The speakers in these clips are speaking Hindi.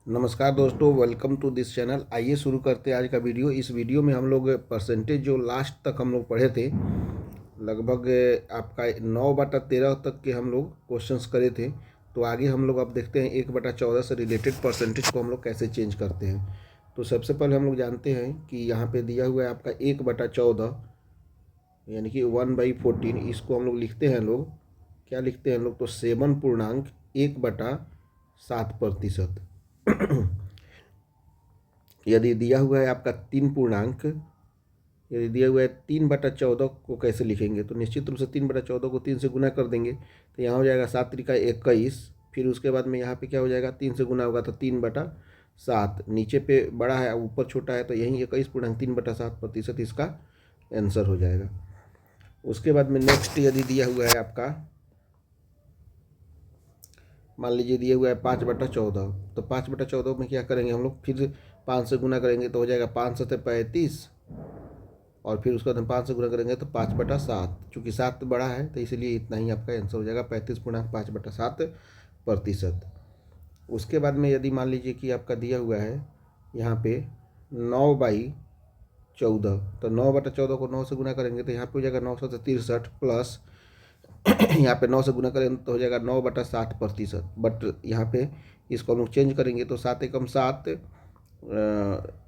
नमस्कार दोस्तों, वेलकम टू दिस चैनल। आइए शुरू करते हैं आज का वीडियो। इस वीडियो में हम लोग परसेंटेज जो लास्ट तक हम लोग पढ़े थे, लगभग आपका 9/13 तक के हम लोग क्वेश्चंस करे थे। तो आगे हम लोग अब देखते हैं 1/14 से रिलेटेड परसेंटेज को हम लोग कैसे चेंज करते हैं। तो सबसे पहले हम लोग जानते हैं कि यहाँ पे दिया हुआ है आपका 1/14 यानी कि 1/14। इसको हम लोग लिखते हैं, लोग क्या लिखते हैं लोग, तो 7.1/7%। यदि दिया हुआ है आपका 3 पूर्णांक, यदि दिया हुआ है 3/14 को कैसे लिखेंगे, तो निश्चित रूप से 3/14 को 3 से गुना कर देंगे तो यहाँ हो जाएगा 7×3=21। फिर उसके बाद में यहाँ पे क्या हो जाएगा, 3 से गुना होगा तो 3/7। नीचे पे बड़ा है ऊपर छोटा है, तो यही 21.3/7% इसका आंसर हो जाएगा। उसके बाद में नेक्स्ट यदि दिया हुआ है आपका, मान लीजिए दिया हुआ है 5/14, तो 5/14 में क्या करेंगे हम लोग, फिर 5 से गुना करेंगे तो हो जाएगा 5×7=35, और फिर उसके बाद हम 5 से गुना करेंगे तो 5/7। चूँकि 7 बड़ा है तो इसलिए इतना ही आपका आंसर हो जाएगा, 35.5/7%। उसके बाद में यदि मान लीजिए कि आपका दिया हुआ है यहाँ पे 9/14, तो 9/14 को 9 से गुना करेंगे तो यहाँ पे हो जाएगा 963 प्लस यहाँ पे 9 से गुना करेंगे तो हो जाएगा 9/7%। बट यहाँ पे इसको हम लोग चेंज करेंगे तो 7×1=7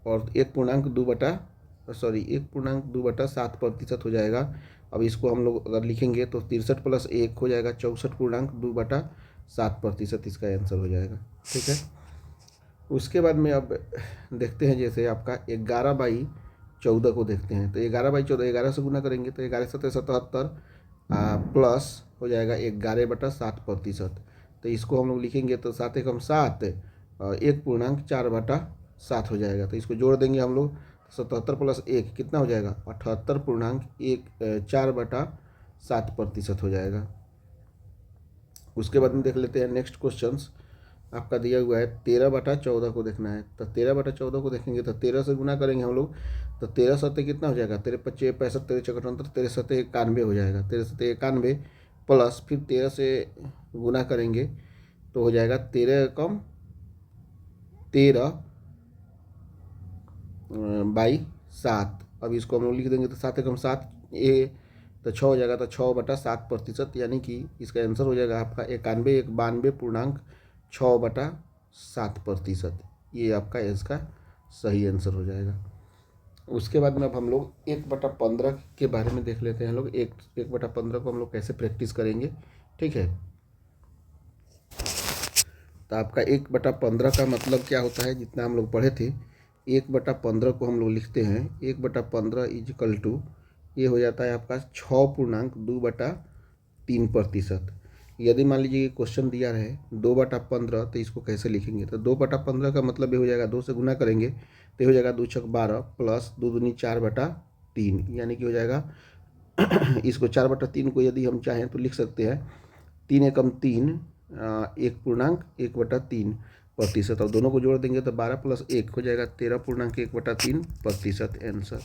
और 1.2/7% हो जाएगा। अब इसको हम लोग अगर लिखेंगे तो 63 + 1 हो जाएगा 64.2/7%, इसका आंसर हो जाएगा। ठीक है। उसके बाद में अब देखते हैं, जैसे आपका 11/14 को देखते हैं, तो 11/14 11 से गुना करेंगे तो 11×7=77 प्लस हो जाएगा 11/7%। तो इसको हम लोग लिखेंगे तो 7×1=7 और 1.4/7 हो जाएगा। तो इसको जोड़ देंगे हम लोग, 77 + 1 कितना हो जाएगा, 78.4/7% हो जाएगा। उसके बाद में देख लेते हैं नेक्स्ट क्वेश्चंस। आपका दिया हुआ है 13/14 को देखना है, तो 13/14 को देखेंगे तो 13 से गुना करेंगे हम लोग, तो 13×7 कितना हो जाएगा, 13×5=65, 13×6=78, 13×7=91 हो जाएगा। 13×7=91 प्लस फिर 13 से गुना करेंगे तो हो जाएगा 13×13/7। अब इसको हम लोग लिख देंगे तो 7×7 तो 6 हो जाएगा, तो 6/7%, यानी कि इसका आंसर हो जाएगा आपका 92.6%। ये आपका इसका सही आंसर हो जाएगा। उसके बाद में अब हम लोग 1/15 के बारे में देख लेते हैं। लोग 1/15 को हम लोग कैसे प्रैक्टिस करेंगे। ठीक है। तो आपका 1/15 का मतलब क्या होता है, जितना हम लोग पढ़े थे, 1/15 को हम लोग लिखते हैं 1/15 ये हो जाता है आपका 6.2/3%। यदि मान लीजिए क्वेश्चन दिया रहे 2/15, तो इसको कैसे लिखेंगे, तो 2/15 का मतलब ये हो जाएगा 2 से गुना करेंगे तो हो जाएगा 2×6=12 प्लस 2×2=4/3, यानी कि हो जाएगा इसको 4/3 को यदि हम चाहें तो लिख सकते हैं 3×3 1.1/3%, और दोनों को जोड़ देंगे तो 12 + 1 हो जाएगा 13.1/3% आंसर।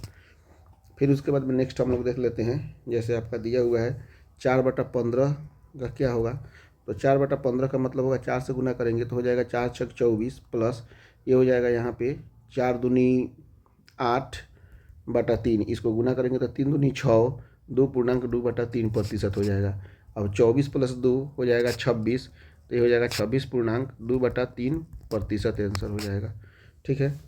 फिर उसके बाद में नेक्स्ट हम लोग देख लेते हैं, जैसे आपका दिया हुआ है 4/15 का क्या होगा, तो 4/15 का मतलब होगा 4 से गुना करेंगे तो हो जाएगा 4×6=24 प्लस ये हो जाएगा यहाँ पे 4×2=8/3, इसको गुना करेंगे तो 3×2=6, 2.2/3% हो जाएगा। अब 24 + 2 हो जाएगा 26, तो ये हो जाएगा 26.2/3% आंसर हो जाएगा। ठीक है।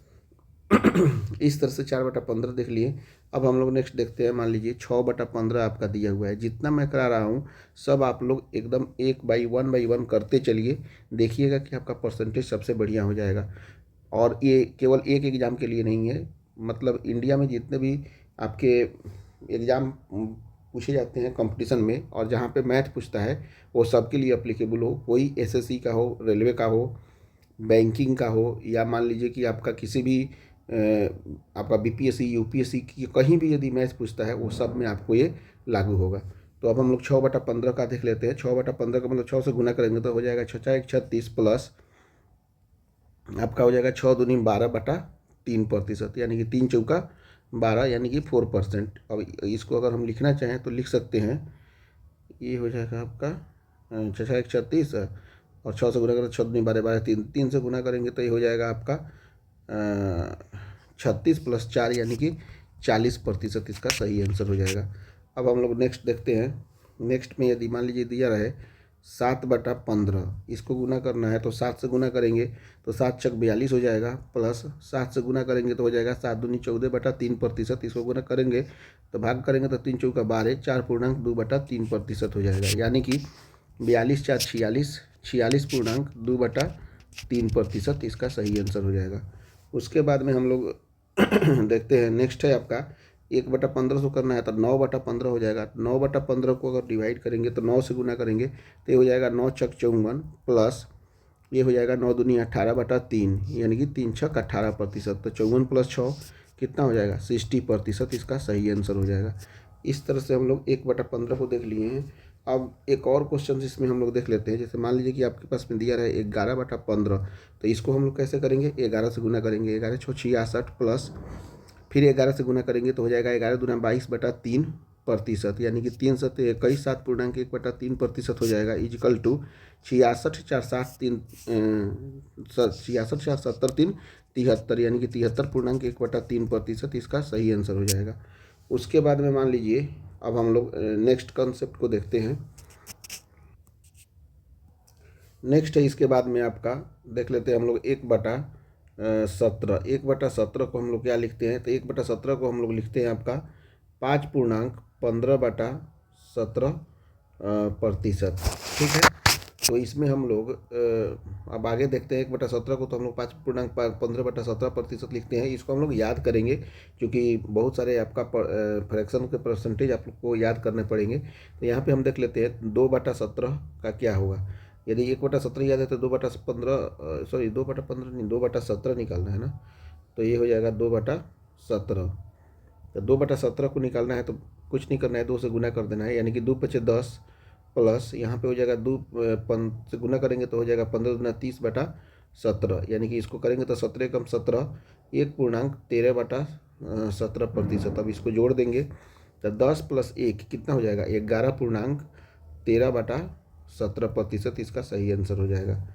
इस तरह से 4/15 देख लिए। अब हम लोग नेक्स्ट देखते हैं, मान लीजिए 6/15 आपका दिया हुआ है। जितना मैं करा रहा हूँ सब आप लोग एकदम 1/1 करते चलिए, देखिएगा कि आपका परसेंटेज सबसे बढ़िया हो जाएगा। और ये केवल एक एग्ज़ाम के लिए नहीं है, मतलब इंडिया में जितने भी आपके एग्ज़ाम पूछे जाते हैं कंपटीशन में, और जहाँ पे मैथ पूछता है वो सबके लिए अप्लीकेबल हो, कोई एसएससी का हो, रेलवे का हो, बैंकिंग का हो, या मान लीजिए कि आपका किसी भी आपका बीपीएससी यूपीएससी की कहीं भी यदि मैथ पूछता है वो सब में आपको ये लागू होगा। तो अब हम लोग 6/15 का देख लेते हैं। 6/15 का मतलब 6 से गुना करेंगे तो हो जाएगा 6×6=36 प्लस आपका हो जाएगा 6×2=12/3%, यानी कि 3×4=12, यानी कि 4%। अब इसको अगर हम लिखना चाहें तो लिख सकते हैं, ये हो जाएगा आपका 6×6=36 और 6 से गुना करें 6 दूनी 12, 12 3, 3 से गुना करेंगे तो ये हो जाएगा आपका 36 + 4 यानी कि 40% इसका सही आंसर हो जाएगा। अब हम लोग नेक्स्ट देखते हैं। नेक्स्ट में यदि मान लीजिए दिया रहे 7/15, इसको गुना करना है तो 7 से गुना करेंगे तो 7 छक 42 हो जाएगा, प्लस 7 से गुना करेंगे तो हो जाएगा 7 दूनी 14/3%, इसको गुना करेंगे तो भाग करेंगे तो 3 चौका 12, 4.2/3% हो जाएगा, यानी कि 42 4 46, 46.2/3% इसका सही आंसर हो जाएगा। उसके बाद में हम लोग देखते हैं। नेक्स्ट है आपका 1/1500 करना है तो 9/15 हो जाएगा। 9/15 को अगर डिवाइड करेंगे तो 9 से गुना करेंगे तो ये हो जाएगा 9 छक 54, प्लस ये हो जाएगा 9 दूनी 18/3, यानी कि 3 छक 18%। तो 54 + 6 कितना हो जाएगा 60%, इसका सही आंसर हो जाएगा। इस तरह से हम लोग 1/15 को देख लिए हैं। अब एक और क्वेश्चन इसमें हम लोग देख लेते हैं। जैसे मान लीजिए कि आपके पास में दिया रहे 11/15, तो इसको हम लोग कैसे करेंगे, 11 से गुना करेंगे, 11 छो 66, प्लस फिर 11 से गुना करेंगे तो हो जाएगा 11 दूना 22/3%, यानी कि 3 7 21, 7.1/3% हो जाएगा, इजिकल टू 66 4 7 3 66 4 70 3 73, यानी कि 73.1/3%, इसका सही आंसर हो जाएगा। उसके बाद में मान लीजिए अब हम लोग नेक्स्ट कॉन्सेप्ट को देखते हैं। नेक्स्ट है इसके बाद में आपका देख लेते हैं हम लोग 1/17। 1/17 को हम लोग क्या लिखते हैं, तो 1/17 को हम लोग लिखते हैं आपका 5.15/17%। ठीक है, तो इसमें हम लोग अब आगे देखते हैं। 1/17 को तो हम लोग 5.15/17% लिखते हैं। इसको हम लोग याद करेंगे क्योंकि बहुत सारे आपका फ्रैक्शन के परसेंटेज आप लोग को याद करने पड़ेंगे। तो यहाँ पे हम देख लेते हैं 2/17 का क्या होगा। यदि 1/17 याद है तो 2/15 सॉरी 2/15 नहीं 2/17 निकालना है ना, तो ये हो जाएगा 2/17। तो 2/17 को निकालना है तो कुछ नहीं करना है, 2 से गुना कर देना है, यानी कि 2 × 10, प्लस यहाँ पे हो जाएगा 2 से गुना करेंगे तो हो जाएगा 15 दूना 30/17, यानी कि इसको करेंगे तो 17 कम 17 1.13/17%। अब इसको जोड़ देंगे तो 10 + 1 कितना हो जाएगा 11.13/17%, इसका सही आंसर हो जाएगा।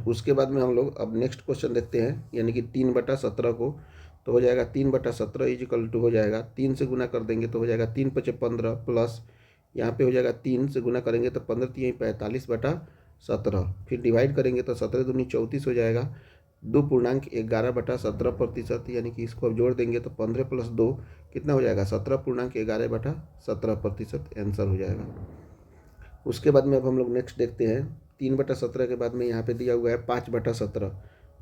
उसके बाद में हम लोग अब नेक्स्ट क्वेश्चन देखते हैं, यानी कि 3/17 को, तो हो जाएगा 3/17 इजिकल टू हो जाएगा 3 से गुना कर देंगे तो हो जाएगा 3 × 5 15, प्लस यहाँ पे हो जाएगा 3 से गुना करेंगे तो 15 × 3 = 45/17, फिर डिवाइड करेंगे तो 17 दूनी 34 हो जाएगा, 2.11/17%, यानी कि इसको अब जोड़ देंगे तो 15 + 2 कितना हो जाएगा 17.11/17% आंसर हो जाएगा। उसके बाद में अब हम लोग नेक्स्ट देखते हैं 3/17 के बाद में यहाँ पे दिया हुआ है 5/17।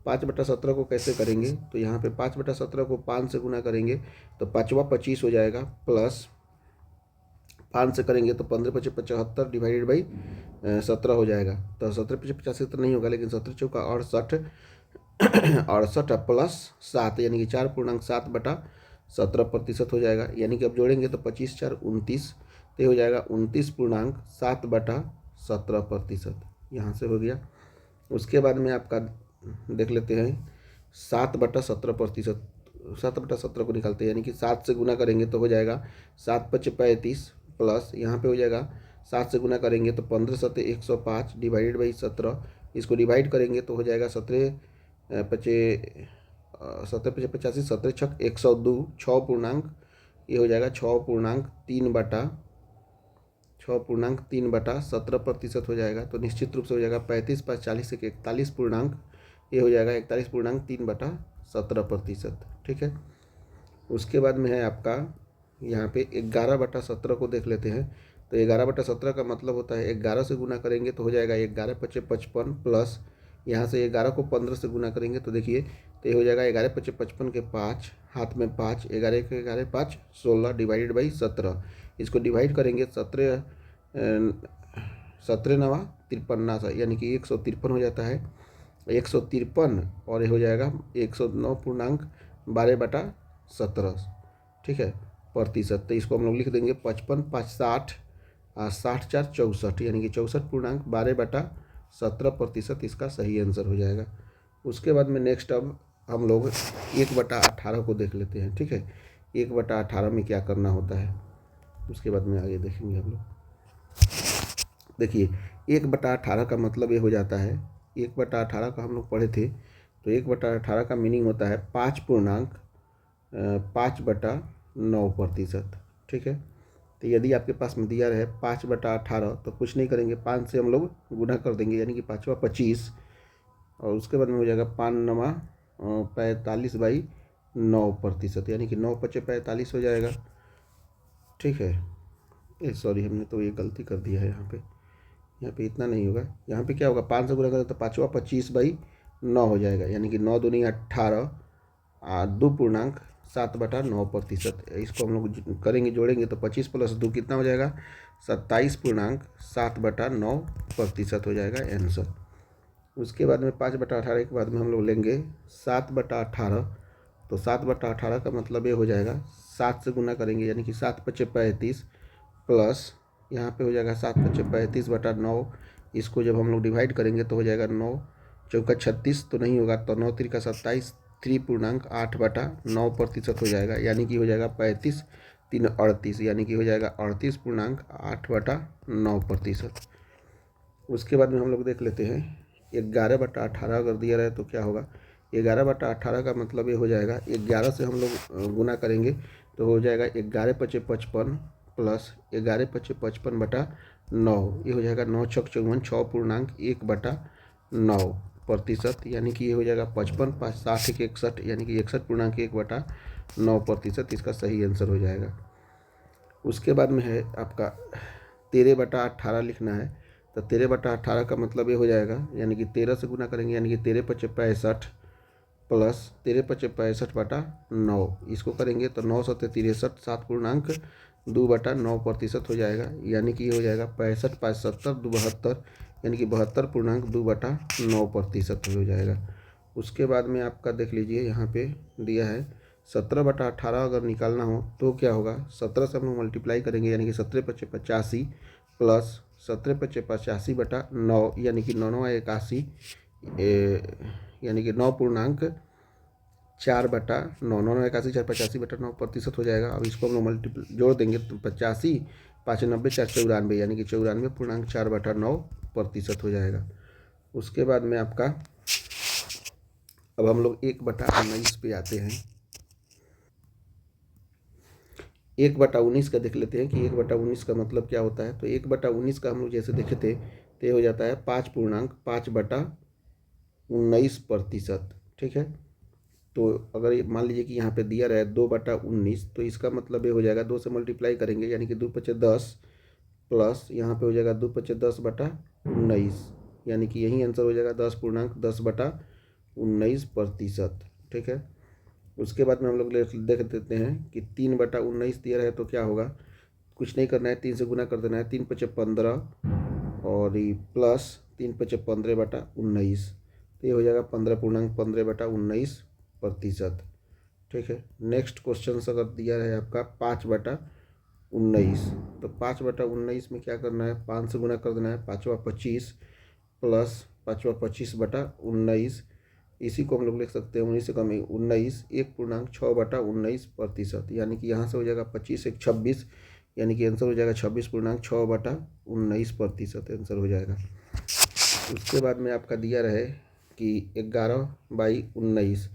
5/17 को कैसे करेंगे, तो यहाँ पे 5/17 को 5 से गुना करेंगे तो 5वां 25 हो जाएगा, प्लस 5 से करेंगे तो 15 × 5 = 75 डिवाइडेड बाई 17 हो जाएगा। तो 17 × 5 = 85 तो नहीं होगा, लेकिन 17 चौका 68 68 प्लस 7, यानी कि 4.7/17% हो जाएगा, यानी कि अब जोड़ेंगे तो 25 4 29, तो हो जाएगा 29.7/17%, यहाँ से हो गया। उसके बाद में आपका देख लेते हैं 7/17%। 7/17 को निकालते हैं, यानी कि 7 से गुना करेंगे तो हो जाएगा 7 × 5 = 35, प्लस यहाँ पे हो जाएगा 7 से गुना करेंगे तो 15 × 7 = 105 डिवाइडेड बाई 17, इसको डिवाइड करेंगे तो हो जाएगा 17 × 5 = 85, 17 छक 102, 6 पूर्णांक ये हो जाएगा 6.3/17% हो जाएगा। तो निश्चित रूप से हो जाएगा 35 × 5 = 40, 41 पूर्णांक ये हो जाएगा 41.3/17%। ठीक है, उसके बाद में है आपका यहाँ पे 11/17 को देख लेते हैं। तो 11/17 का मतलब होता है 11 से गुना करेंगे तो हो जाएगा 11 × 5 = 55, प्लस यहाँ से 11 को 15 से गुना करेंगे तो देखिए तो ये हो जाएगा 11 × 5 = 55 के 5 हाथ में 5, 11 के 11 5 16 डिवाइडेड बाई 17, इसको डिवाइड करेंगे 17 9 53, यानी कि 153 हो जाता है, 153, और ये हो जाएगा 109.12/17, ठीक है, प्रतिशत। तो इसको हम लोग लिख देंगे 55 5 60 60 4 64, यानी कि 64.12/17%, इसका सही आंसर हो जाएगा। उसके बाद में नेक्स्ट अब हम लोग 1/18 को देख लेते हैं। ठीक है, 1/18 में क्या करना होता है उसके बाद में आगे देखेंगे हम लोग। देखिए 1/18 का मतलब ये हो जाता है, 1/18 का हम लोग पढ़े थे, तो 1/18 का मीनिंग होता है 5.5/9%। ठीक है, तो यदि आपके पास में दिया रहे 5/18 तो कुछ नहीं करेंगे, 5 से हम लोग गुना कर देंगे, यानी कि 5 × 25, और उसके बाद में हो जाएगा 5 × 9 = 45/9%, यानी कि 9 × 5 = 45 हो जाएगा। ठीक है, ये सॉरी हमने तो ये गलती कर दिया है, यहाँ पे इतना नहीं होगा, यहाँ पे क्या होगा, 5 से गुना करें तो 5 × 25/9 हो जाएगा, यानी कि 9 दूनी 18, 2.7/9%। इसको हम लोग करेंगे, जोड़ेंगे तो 25 + 2 कितना हो जाएगा, 27.7/9% हो जाएगा आंसर। उसके बाद में 5/18 के बाद में हम लोग लेंगे 7/18, तो 7/18 का मतलब ये हो जाएगा 7 से गुना करेंगे, यानी कि 7 × 5 = 35, प्लस यहाँ पे हो जाएगा 7 × 5 = 35/9। इसको जब हम लोग डिवाइड करेंगे तो हो जाएगा 9 × 4 = 36, तो नहीं होगा, तो 9 × 3 = 27, 3.8/9% हो जाएगा, यानी कि हो जाएगा 35, 3 = 38, यानी कि हो जाएगा 38.8/9%। उसके बाद में हम लोग देख लेते हैं 11/18 अगर दिया रहे तो क्या होगा। 11/18 का मतलब ये हो जाएगा, 11 से हम लोग गुना करेंगे तो हो जाएगा 11 × 5 = 55, प्लस 11 × 5 = 55/9, ये हो जाएगा 9 × 6 = 54, 6.1/9%, यानी कि ये हो जाएगा 55, 5 × 7 = 61, यानी कि 61.1/9%, इसका सही आंसर हो जाएगा। उसके बाद में है आपका 13/18 लिखना है, तो 13/18 का मतलब ये हो जाएगा, यानी कि 13 से गुना करेंगे, यानी कि 13 × 5 = 65, प्लस 13 × 5 = 65/9, इसको करेंगे तो 9 × 7 = 63, 7.2/9% हो जाएगा, यानी कि ये हो जाएगा 65, 5 × 7 = 72, यानी कि 72.2/9% हो जाएगा। उसके बाद में आपका देख लीजिए, यहाँ पे दिया है 17/18 अगर निकालना हो तो क्या होगा, 17 से हम लोग मल्टीप्लाई करेंगे, यानी कि 17 × 5 = 85, प्लस 17 × 5 = 85/9, यानी कि 9 × 9 = 81, यानी कि 9.4/9, 9 × 81, 4 × 85/9% हो जाएगा। अब इसको हम लोग जोड़ देंगे तो 85, 5 × 90, 4 × 94, यानी कि 94.4/9% हो जाएगा। उसके बाद में आपका अब हम लोग 1/19 पे आते हैं। 1/19 का देख लेते हैं कि 1/19 का मतलब क्या होता है। तो 1/19 का हम लोग जैसे देखे थे तो ये हो जाता है 5.5/19%। ठीक है, तो अगर मान लीजिए कि यहाँ पे दिया रहा है 2/19, तो इसका मतलब ये हो जाएगा 2 से मल्टीप्लाई करेंगे, यानी कि 2 × 5 = 10, प्लस यहाँ पे हो जाएगा 2 × 5 = 10/19, यानी कि यही आंसर हो जाएगा 10.10/19%। ठीक है, उसके बाद में हम लोग देख देते हैं कि 3/19 दिया रहे तो क्या होगा। कुछ नहीं करना है, 3 से गुना कर देना है, 3 × 5 = 15, और ये प्लस 3 × 5 = 15/19, तो ये हो जाएगा 15.15/19%। ठीक है, नेक्स्ट क्वेश्चन अगर दिया है आपका 5/19, तो 5/19 में क्या करना है, 5 से गुना कर देना है, 5 × 25, प्लस 5 × 25/19, इसी को हम लोग लिख सकते हैं 19 से कम 19, 1.6/19%, यानी कि यहाँ से हो जाएगा 25 × 1 = 26, यानी कि आंसर हो जाएगा 26.6/19% आंसर हो जाएगा। उसके बाद में आपका दिया रहे कि 11/19,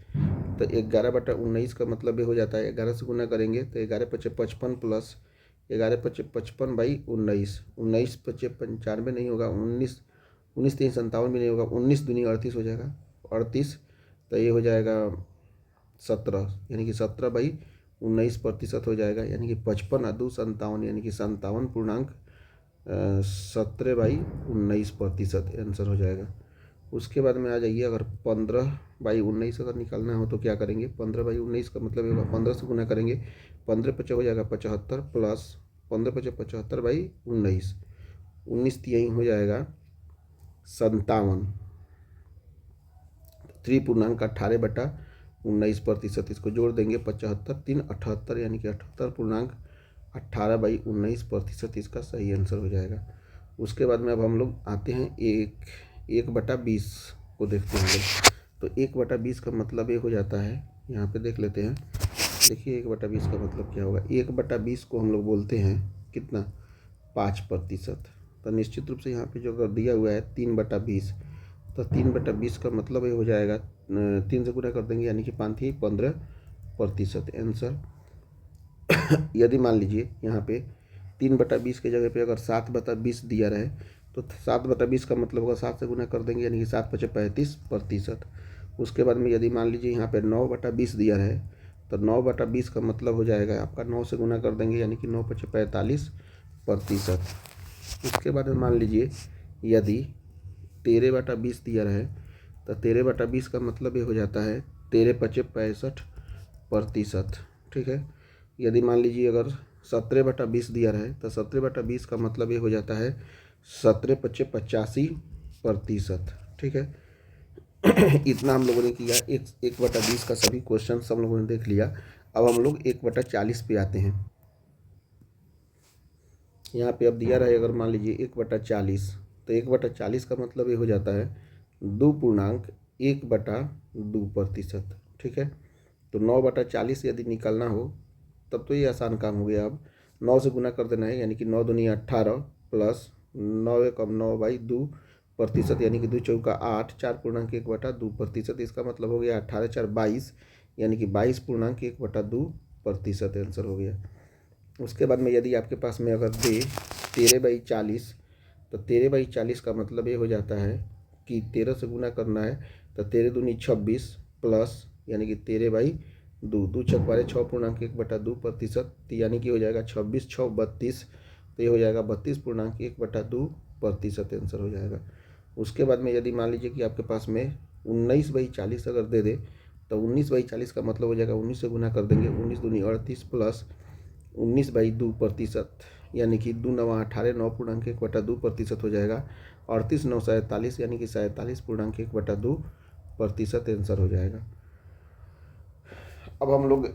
तो 11/19 का मतलब ये हो जाता है 11 से गुना करेंगे तो 11 × 5 = 55, प्लस 11 × 5 = 55/19, 19 × 5 = 95 नहीं होगा, 19 19 × 3 = 57 भी नहीं होगा, 19 दूनी 38 हो जाएगा, 38, तो ये हो जाएगा 17, यानी कि 17/19% हो जाएगा, यानी कि 55 × 2 = 57, यानी कि 57.17/19% आंसर हो जाएगा। उसके बाद में आ जाइए, अगर 15/19 अगर निकालना हो तो क्या करेंगे। 15/19 का मतलब होगा 15 से गुना करेंगे, 15 × 5 हो जाएगा 75, प्लस 15 × 5 = 75/19, 19 यही हो जाएगा 57, 3.18/19%, इसको जोड़ देंगे 75, 3 × 78, यानी कि 78.18/19%, इसका सही आंसर हो जाएगा। उसके बाद में अब हम लोग आते हैं 1/20 को देखते हैं हम लोग। तो 1/20 का मतलब ये हो जाता है, यहाँ पे देख लेते हैं। देखिए 1/20 का मतलब क्या होगा। 1/20 को हम लोग बोलते हैं कितना, 5%। तो निश्चित रूप से यहाँ पे जो अगर दिया हुआ है 3/20, तो 3/20 का मतलब ये हो जाएगा 3 से गुना कर देंगे यानी कि 15% आंसर। यदि मान लीजिए यहाँ पे 3/20 के जगह पे अगर 7/20 दिया रहे तो 7/20 का मतलब होगा 7 से गुना कर देंगे यानी कि 7×35%। उसके बाद में यदि मान लीजिए यहाँ पे 9/20 दिया रहे तो 9/20 का मतलब हो जाएगा आपका 9 से गुना कर देंगे यानी कि 9×45%। उसके बाद में मान लीजिए यदि 13/20 दिया रहे तो 13/20 का मतलब ये हो जाता है 13×65%। ठीक है। यदि मान लीजिए अगर 17/20 दिया रहे तो 17/20 का मतलब ये हो जाता है 17×85%। ठीक है। इतना हम लोगों ने किया 1/20 का सभी क्वेश्चन हम लोगों ने देख लिया। अब हम लोग 1/40 पे आते हैं। यहाँ पे अब दिया रहे अगर मान लीजिए 1/40, तो 1/40 का मतलब ये हो जाता है 2.1/2%। ठीक है। तो 9/40 यदि निकालना हो तब तो ये आसान काम हो गया। अब 9 से गुना कर देना है यानी कि 9 दूनी 18 प्लस 9×9/2% यानी कि 2×4 = 8, 4.1/2%। इसका मतलब हो गया 18×4 = 22 यानी कि 22.1/2% आंसर हो गया। उसके बाद में यदि आपके पास में अगर दे 13/40, तो 13/40 का मतलब ये हो जाता है कि 13 से गुना करना है तो 13 दूनी 26 प्लस यानी कि 13/2, 2×6 = 6.1/2% यानी कि हो जाएगा 26×6 = 32। तो ये हो जाएगा 32.1/2% आंसर हो जाएगा। उसके बाद में यदि मान लीजिए कि आपके पास में 19/40 अगर दे दे तो 19/40 का मतलब हो जाएगा 19 से गुना कर देंगे 19 दूनी 38 प्लस 19/2% यानी कि 2×9 = 18, 9.1/2% हो जाएगा। 38×9 = 47 यानी कि 47.1/2% आंसर हो जाएगा। अब हम लोग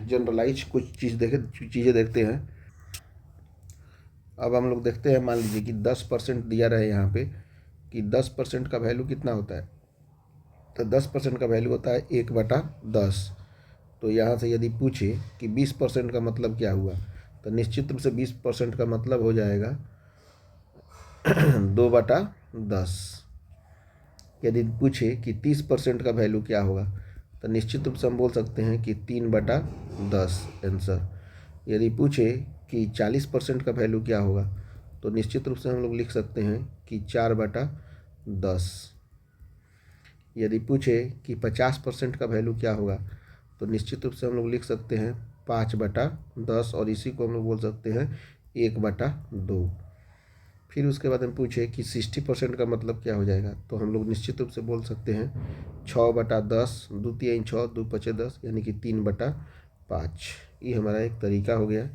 जनरलाइज कुछ चीज़ें देखते हैं। अब हम लोग देखते हैं मान लीजिए कि 10% दिया रहे यहाँ पे कि 10% का वैल्यू कितना होता है, तो 10% का वैल्यू होता है 1/10। तो यहाँ से यदि पूछे कि 20% का मतलब क्या हुआ, तो निश्चित रूप से 20% का मतलब हो जाएगा 2/10। यदि पूछे कि 30% का वैल्यू क्या होगा, तो निश्चित रूप से हम बोल सकते हैं कि 3/10 आंसर। यदि पूछे कि 40% का वैल्यू क्या होगा, तो निश्चित रूप से हम लोग लिख सकते हैं कि 4/10। यदि पूछे कि 50% का वैल्यू क्या होगा, तो निश्चित रूप से हम लोग लिख सकते हैं 5/10 और इसी को हम लोग बोल सकते हैं 1/2। फिर उसके बाद हम पूछे कि 60% का मतलब क्या हो जाएगा, तो हम लोग निश्चित रूप से बोल सकते हैं 6/10, 2 × 6 = 2 × 5 = 10 यानी कि 3/5। ये हमारा एक तरीका हो गया।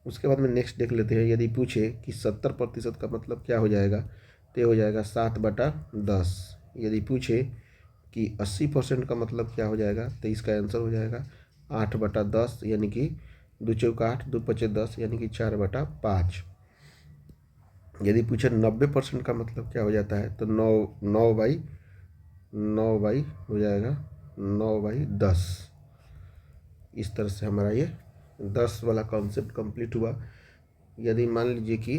उसके बाद में नेक्स्ट देख लेते हैं। यदि पूछे कि 70% का मतलब क्या हो जाएगा, तो हो जाएगा 7/10। यदि पूछे कि 80% का मतलब क्या हो जाएगा, तो इसका आंसर हो जाएगा 8/10 यानी कि 2×4 = 8, 2 × 5 = 10 यानी कि 4/5। यदि पूछे 90% का मतलब क्या हो जाता है, तो 9 हो जाएगा 9/10। इस तरह से हमारा ये 10 वाला कॉन्सेप्ट कंप्लीट हुआ। यदि मान लीजिए कि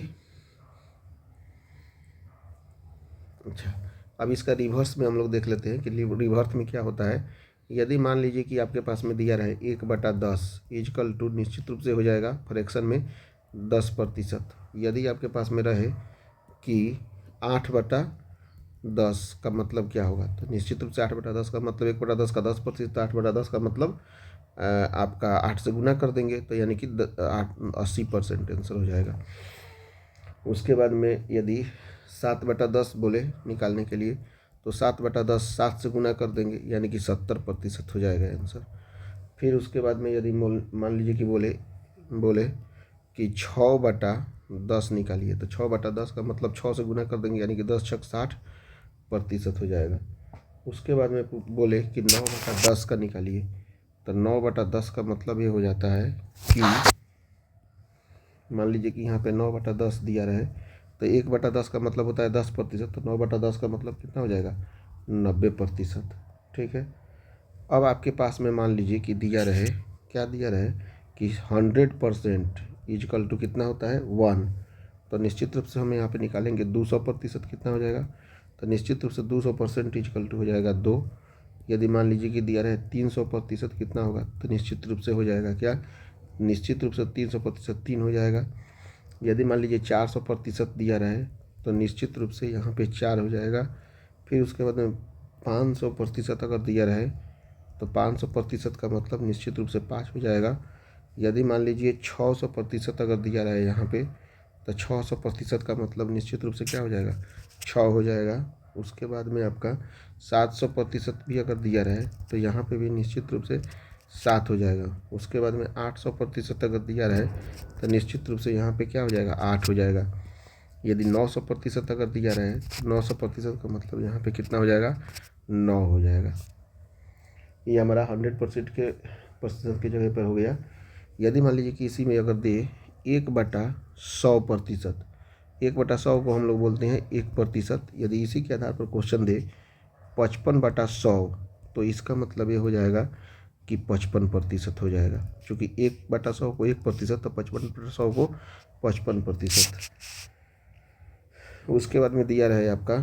अच्छा, अब इसका रिवर्स में हम लोग देख लेते हैं कि रिवर्स में क्या होता है। यदि मान लीजिए कि आपके पास में दिया रहे 1/10 = निश्चित रूप से हो जाएगा फ्रैक्शन में 10%। यदि आपके पास में रहे कि 8/10 का मतलब क्या होगा, तो निश्चित रूप से 8/10 का मतलब 1/10 का 10%, 8/10 का मतलब आपका 8 से गुना कर देंगे तो यानी कि 80% आंसर हो जाएगा। उसके बाद में यदि 7/10 बोले निकालने के लिए, तो 7/10 7 से गुना कर देंगे यानी कि 70% हो जाएगा आंसर। फिर उसके बाद में यदि मान लीजिए कि बोले कि 6/10 निकालिए, तो 6/10 का मतलब 6 से गुना कर देंगे यानी कि 10×6 = 60% हो जाएगा। उसके बाद में बोले कि 9/10 का निकालिए, तो 9/10 का मतलब ये हो जाता है कि मान लीजिए कि यहाँ पे 9/10 दिया रहे, तो 1/10 का मतलब होता है 10%, तो 9/10 का मतलब कितना हो जाएगा 90%। ठीक है। अब आपके पास में मान लीजिए कि दिया रहे क्या दिया रहे कि 100% = कितना होता है 1। तो निश्चित रूप से हम यहाँ पे निकालेंगे 200% कितना हो जाएगा, तो निश्चित रूप से 200% इक्वल टू हो जाएगा 2। यदि मान लीजिए कि दिया रहे 300% कितना होगा, तो निश्चित रूप से हो जाएगा क्या, निश्चित रूप से 300% 3 हो जाएगा। यदि मान लीजिए 400% दिया रहे तो निश्चित रूप से यहाँ पे 4 हो जाएगा। फिर उसके बाद में 500% अगर दिया रहे तो 500% का मतलब निश्चित रूप से 5 हो जाएगा। यदि मान लीजिए 600% अगर दिया रहे यहाँ पे तो 600% का मतलब निश्चित रूप से क्या हो जाएगा, 6 हो जाएगा। उसके बाद में आपका 700% भी अगर दिया रहे तो यहाँ पे भी निश्चित रूप से 7 हो जाएगा। उसके बाद में 800% अगर दिया रहे तो निश्चित रूप से यहाँ पे क्या हो जाएगा, 8 हो जाएगा। यदि 900% अगर दिया रहे तो 900% का मतलब यहाँ पे कितना हो जाएगा, 9 हो जाएगा। ये हमारा 100% के प्रतिशत की जगह पर हो गया। यदि मान लीजिए कि इसी में अगर दे 1/100%, 1/100 को हम लोग बोलते हैं 1%। यदि इसी के आधार पर क्वेश्चन दे 55/100 तो इसका मतलब ये हो जाएगा कि 55% हो जाएगा, क्योंकि 1/100 को 1%, तो 55/100 को 55%। उसके बाद में दिया रहे आपका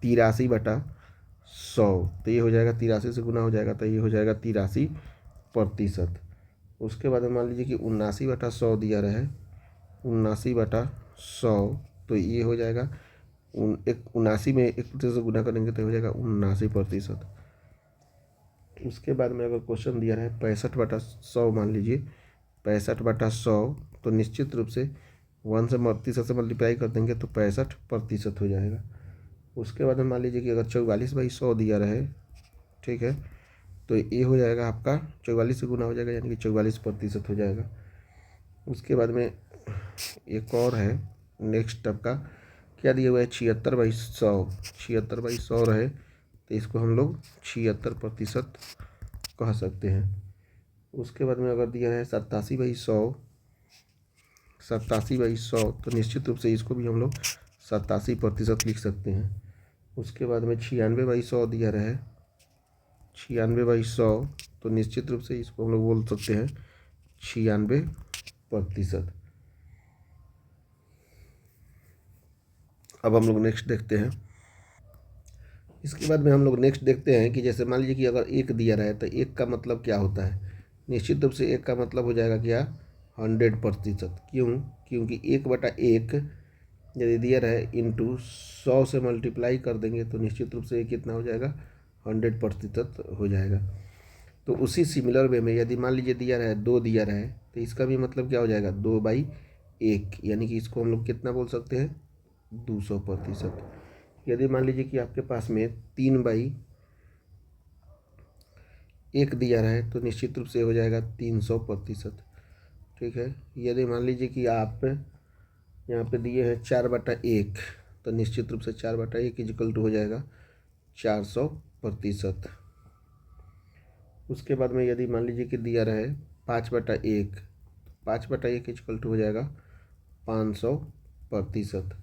83/100, तो ये हो जाएगा 83 से गुना हो जाएगा, तो ये हो जाएगा 83%। उसके बाद में मान लीजिए कि 79/100 दिया रहे 79/100, तो ये हो जाएगा 79 में 1% से गुना करेंगे तो हो जाएगा 79%। उसके बाद में अगर क्वेश्चन दिया रहे 65/100, मान लीजिए 65/100, तो निश्चित रूप से 1 से 32 से मल्टीप्लाई कर देंगे तो 65% हो जाएगा। उसके बाद में मान लीजिए कि अगर 44/100 दिया रहे, ठीक है, तो ये हो जाएगा आपका 44 से गुना हो जाएगा, यानी कि 44% हो जाएगा। उसके बाद में एक और है नेक्स्ट आपका क्या दिया हुआ है, 76/100, 76/100 रहे तो इसको हम लोग 76% कह सकते हैं। उसके बाद में अगर दिया है 87/100, 87/100, तो निश्चित रूप से इसको भी हम लोग 87% लिख सकते हैं। उसके बाद में 96/100 दिया रहे 96/100, तो निश्चित रूप से इसको हम लोग बोल सकते हैं 96%। अब हम लोग नेक्स्ट देखते हैं। इसके बाद में हम लोग नेक्स्ट देखते हैं कि जैसे मान लीजिए कि अगर 1 दिया रहे तो 1 का मतलब क्या होता है, निश्चित रूप से 1 का मतलब हो जाएगा क्या, 100%। क्यों, क्योंकि 1/1 यदि दिया रहे इंटू 100 से मल्टीप्लाई कर देंगे तो निश्चित रूप से ये कितना हो जाएगा, 100% हो जाएगा। तो उसी सिमिलर वे में यदि मान लीजिए दिया रहे 2 दिया रहे तो इसका भी मतलब क्या हो जाएगा, 2/1, यानी कि इसको हम लोग कितना बोल सकते हैं, 200%। यदि मान लीजिए कि आपके पास में 3/1 दिया रहे तो निश्चित रूप से हो जाएगा 300%। ठीक है। यदि मान लीजिए कि आप यहाँ पे दिए हैं 4/1, तो निश्चित रूप से 4/1 इक्वल टू हो जाएगा 400%। उसके बाद में यदि मान लीजिए कि दिया रहे 5/1, 5/1 इक्वल टू हो जाएगा 500%।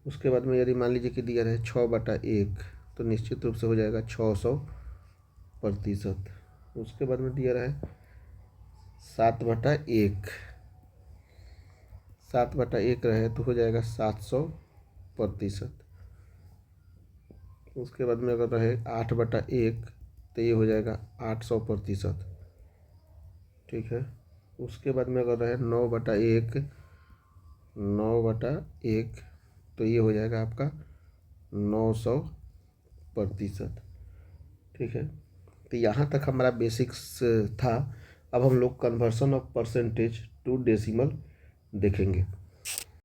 उसके बाद में यदि मान लीजिए कि दिया रहे 6/1, तो निश्चित रूप से हो जाएगा 600%। उसके बाद में दिया रहे 7/1, 7/1 रहे तो हो जाएगा 700%। उसके बाद में अगर रहे 8/1 तो ये हो जाएगा 800%। ठीक है। उसके बाद में अगर रहे 9/1, 9/1 तो ये हो जाएगा आपका 900%। ठीक है। तो यहाँ तक हमारा बेसिक्स था। अब हम लोग conversion of percentage to decimal देखेंगे।